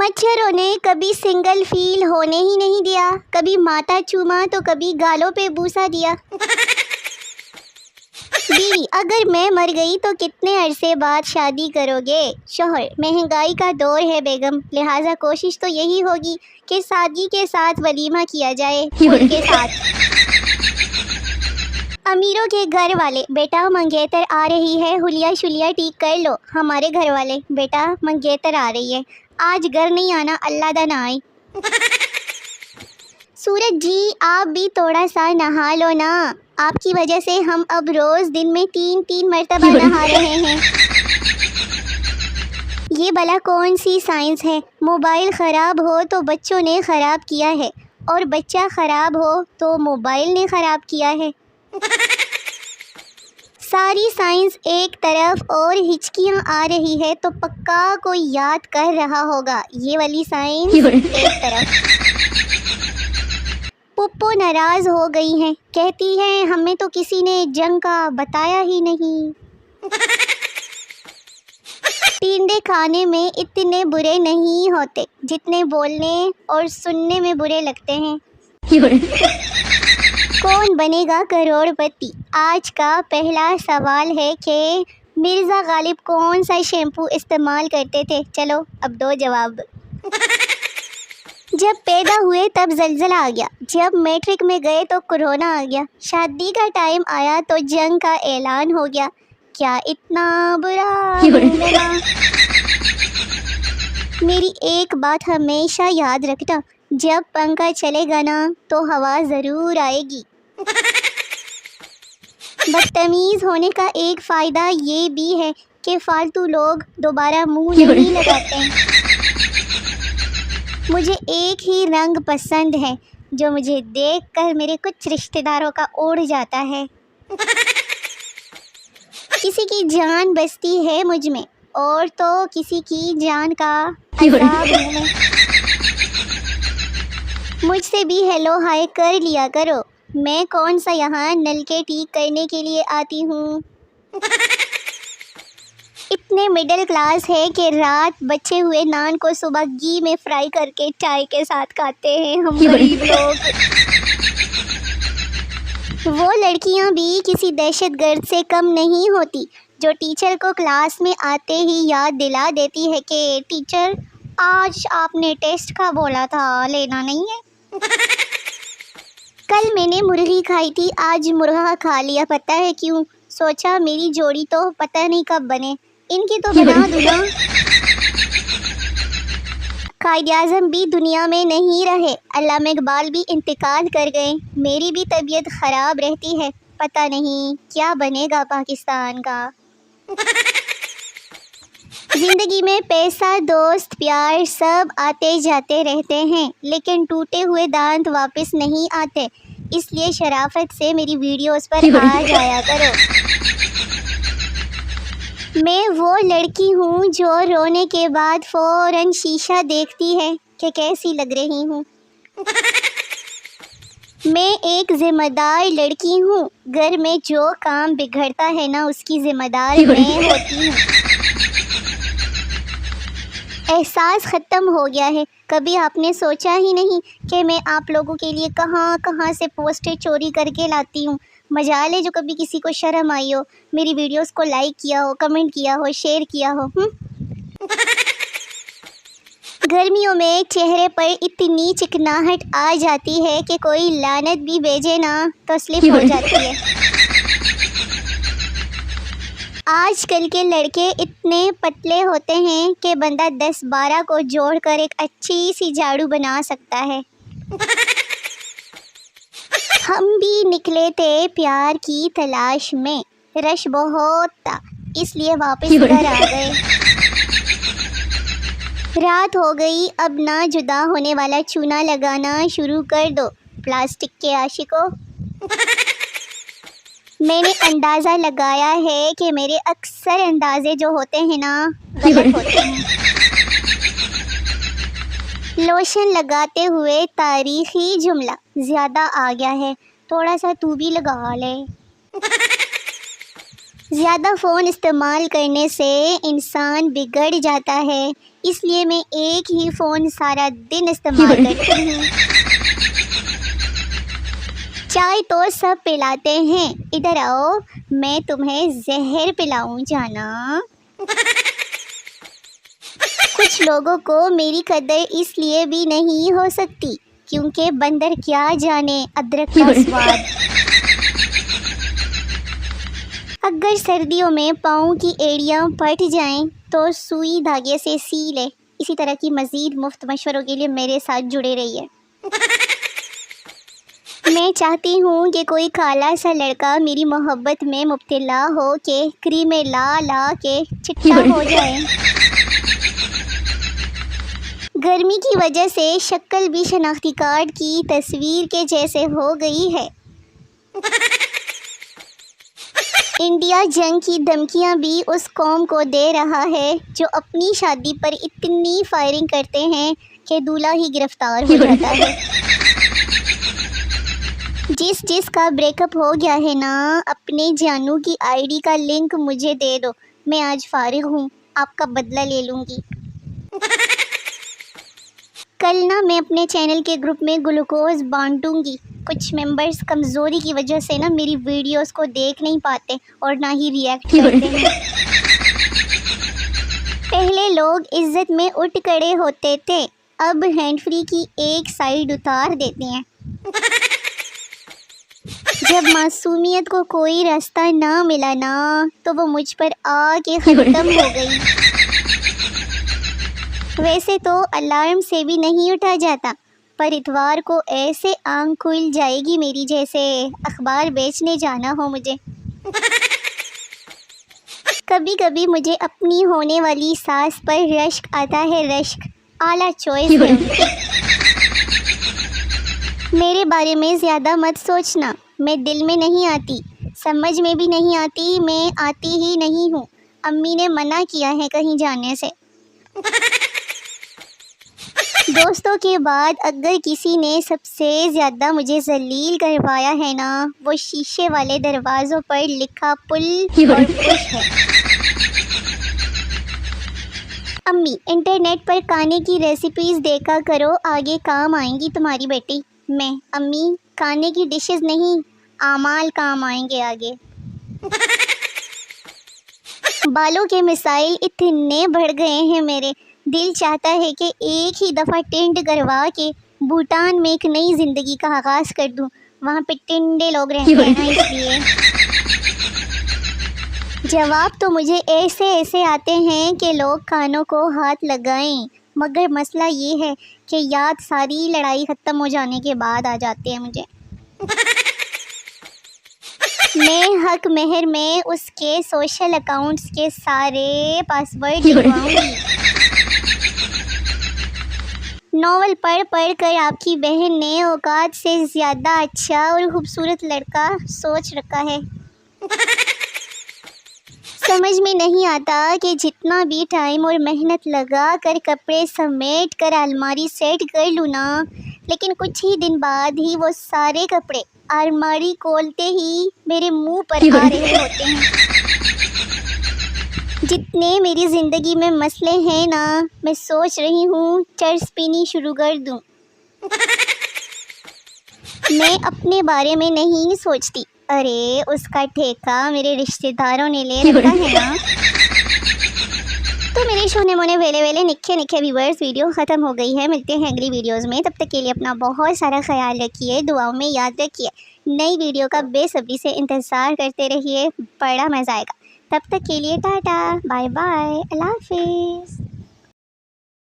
मच्छरों ने कभी सिंगल फील होने ही नहीं दिया, कभी माथा चूमा तो कभी गालों पे बूसा दिया। बीवी, अगर मैं मर गई तो कितने अरसे बाद शादी करोगे? शोहर, महंगाई का दौर है बेगम, लिहाजा कोशिश तो यही होगी कि सादगी के साथ वलीमा किया जाए उनके साथ। अमीरों के घर वाले, बेटा मंगेतर आ रही है, हुलिया शुलिया ठीक कर लो। हमारे घर वाले, बेटा मंगेतर आ रही है, आज घर नहीं आना, अल्लाह दा ना आए। सूरज जी, आप भी थोड़ा सा नहा लो ना, आपकी वजह से हम अब रोज दिन में 3-3 मरतबा नहा रहे हैं। ये भला कौन सी साइंस है? मोबाइल ख़राब हो तो बच्चों ने ख़राब किया है, और बच्चा ख़राब हो तो मोबाइल ने ख़राब किया है। सारी साइंस एक तरफ और हिचकियाँ आ रही है तो पक्का कोई याद कर रहा होगा, ये वाली साइंस एक तरफ। पुप्पो नाराज़ हो गई हैं, कहती हैं हमें तो किसी ने जंग का बताया ही नहीं। टिंडे खाने में इतने बुरे नहीं होते जितने बोलने और सुनने में बुरे लगते हैं। कौन बनेगा करोड़पति? आज का पहला सवाल है कि मिर्ज़ा गालिब कौन सा शैम्पू इस्तेमाल करते थे? चलो अब दो जवाब। जब पैदा हुए तब जलजला आ गया, जब मैट्रिक में गए तो कोरोना आ गया, शादी का टाइम आया तो जंग का ऐलान हो गया। क्या इतना बुरा होगा? मेरी एक बात हमेशा याद रखना, जब पंखा चलेगा ना तो हवा ज़रूर आएगी। बदतमीज़ होने का एक फ़ायदा ये भी है कि फालतू लोग दोबारा मुंह नहीं लगाते हैं। मुझे एक ही रंग पसंद है जो मुझे देखकर मेरे कुछ रिश्तेदारों का उड़ जाता है। किसी की जान बसती है मुझ में, और तो किसी की जान का अज़ाब मुँह में। मुझसे भी हेलो हाय कर लिया करो, मैं कौन सा यहाँ नलके ठीक करने के लिए आती हूँ। इतने मिडिल क्लास है कि रात बचे हुए नान को सुबह घी में फ्राई करके चाय के साथ खाते हैं हम गरीब लोग। वो लड़कियां भी किसी दहशतगर्द से कम नहीं होती जो टीचर को क्लास में आते ही याद दिला देती है कि टीचर आज आपने टेस्ट का बोला था, लेना नहीं है। कल मैंने मुर्गी खाई थी, आज मुर्गा खा लिया, पता है क्यों? सोचा मेरी जोड़ी तो पता नहीं कब बने, इनकी तो बना दूँगा। कायद-ए-आज़म भी दुनिया में नहीं रहे, अल्लामा इकबाल भी इंतकाल कर गए, मेरी भी तबीयत ख़राब रहती है, पता नहीं क्या बनेगा पाकिस्तान का। ज़िंदगी में पैसा, दोस्त, प्यार सब आते जाते रहते हैं, लेकिन टूटे हुए दांत वापस नहीं आते, इसलिए शराफत से मेरी वीडियोस पर आ जाया करो। मैं वो लड़की हूँ जो रोने के बाद फ़ौरन शीशा देखती है कि कैसी लग रही हूँ। मैं एक ज़िम्मेदार लड़की हूँ, घर में जो काम बिगड़ता है ना उसकी ज़िम्मेदार मैं होती हूँ। एहसास ख़त्म हो गया है, कभी आपने सोचा ही नहीं कि मैं आप लोगों के लिए कहाँ कहाँ से पोस्टर चोरी करके लाती हूँ। मजाल है जो कभी किसी को शर्म आई हो, मेरी वीडियोस को लाइक किया हो, कमेंट किया हो, शेयर किया हो। गर्मियों में चेहरे पर इतनी चिकनाहट आ जाती है कि कोई लानत भी भेजे ना तो स्लिप हो जाती है। आजकल के लड़के इतने पतले होते हैं कि बंदा 10-12 को जोड़कर एक अच्छी सी झाड़ू बना सकता है। हम भी निकले थे प्यार की तलाश में, रश बहुत था इसलिए वापस घर आ गए। रात हो गई, अब ना जुदा होने वाला चूना लगाना शुरू कर दो प्लास्टिक के आशिकों। मैंने अंदाज़ा लगाया है कि मेरे अक्सर अंदाजे जो होते हैं ना गलत होते हैं। लोशन लगाते हुए तारीख़ी जुमला ज़्यादा आ गया है, थोड़ा सा तू भी लगा ले। ज़्यादा फ़ोन इस्तेमाल करने से इंसान बिगड़ जाता है, इसलिए मैं एक ही फ़ोन सारा दिन इस्तेमाल करती हूँ। चाय तो सब पिलाते हैं, इधर आओ मैं तुम्हें जहर पिलाऊं जाना। कुछ लोगों को मेरी कदर इसलिए भी नहीं हो सकती क्योंकि बंदर क्या जाने अदरक का स्वाद। अगर सर्दियों में पाँव की एड़ियाँ फट जाएं तो सुई धागे से सी ले। इसी तरह की मज़ीद मुफ्त मशवरों के लिए मेरे साथ जुड़े रहिए। मैं चाहती हूँ कि कोई काला सा लड़का मेरी मोहब्बत में मुब्तला हो के क्रीमें ला ला के चिट्टा हो जाए। गर्मी की वजह से शक्ल भी शनाख्ती कार्ड की तस्वीर के जैसे हो गई है। इंडिया जंग की धमकियां भी उस कौम को दे रहा है जो अपनी शादी पर इतनी फायरिंग करते हैं कि दूल्हा ही गिरफ्तार हो जाता है। जिसका ब्रेकअप हो गया है ना, अपने जानू की आईडी का लिंक मुझे दे दो, मैं आज फारिग हूँ, आपका बदला ले लूँगी। कल ना मैं अपने चैनल के ग्रुप में ग्लूकोज बांटूंगी। कुछ मेंबर्स कमज़ोरी की वजह से ना मेरी वीडियोस को देख नहीं पाते और ना ही रिएक्ट करते हैं। पहले लोग इज्जत में उठ खड़े होते थे, अब हैंड फ्री की एक साइड उतार देते हैं। जब मासूमियत को कोई रास्ता ना मिला ना, तो वो मुझ पर आके ख़त्म हो गई। वैसे तो अलार्म से भी नहीं उठा जाता, पर इतवार को ऐसे आंख खुल जाएगी मेरी जैसे अखबार बेचने जाना हो मुझे। कभी कभी मुझे अपनी होने वाली सास पर रश्क आता है, रश्क। आला चॉइस है उनकी। मेरे बारे में ज़्यादा मत सोचना, मैं दिल में नहीं आती, समझ में भी नहीं आती, मैं आती ही नहीं हूँ। अम्मी ने मना किया है कहीं जाने से। दोस्तों के बाद अगर किसी ने सबसे ज़्यादा मुझे जलील करवाया है ना, वो शीशे वाले दरवाज़ों पर लिखा पुल और पुश है। अम्मी, इंटरनेट पर खाने की रेसिपीज़ देखा करो, आगे काम आएंगी तुम्हारी बेटी। मैं, अम्मी खाने की डिशेस नहीं, आमाल काम आएंगे आगे। बालों के मिसाइल इतने बढ़ गए हैं मेरे, दिल चाहता है कि एक ही दफ़ा टेंट करवा के भूटान में एक नई ज़िंदगी का आगाज़ कर दूं। वहाँ पे टिंडे लोग रहते हैं ना, इसलिए। जवाब तो मुझे ऐसे ऐसे आते हैं कि लोग कानों को हाथ लगाएं, मगर मसला ये है कि याद सारी लड़ाई ख़त्म हो जाने के बाद आ जाते हैं मुझे। मैं हक महर में उसके सोशल अकाउंट्स के सारे पासवर्ड लिखवाऊंगी। नॉवल पढ़ पढ़ कर आपकी बहन ने औकात से ज़्यादा अच्छा और खूबसूरत लड़का सोच रखा है। समझ में नहीं आता कि जितना भी टाइम और मेहनत लगा कर कपड़े समेट कर अलमारी सेट कर लूँ ना, लेकिन कुछ ही दिन बाद ही वो सारे कपड़े अलमारी खोलते ही मेरे मुंह पर आ रहे होते हैं। जितने मेरी ज़िंदगी में मसले हैं ना, मैं सोच रही हूँ चर्च पीनी शुरू कर दूँ। मैं अपने बारे में नहीं सोचती, अरे उसका ठेका मेरे रिश्तेदारों ने ले रखा है ना। तो मेरे शोने मोने वेले वेले निखे निखे व्यूअर्स, वीडियो ख़त्म हो गई है। मिलते हैं अगली वीडियोस में, तब तक के लिए अपना बहुत सारा ख्याल रखिए, दुआओं में याद रखिए। नई वीडियो का बेसब्री से इंतज़ार करते रहिए, बड़ा मज़ा आएगा। तब तक के लिए टाटा, बाय बाय, अल्लाह हाफिज़।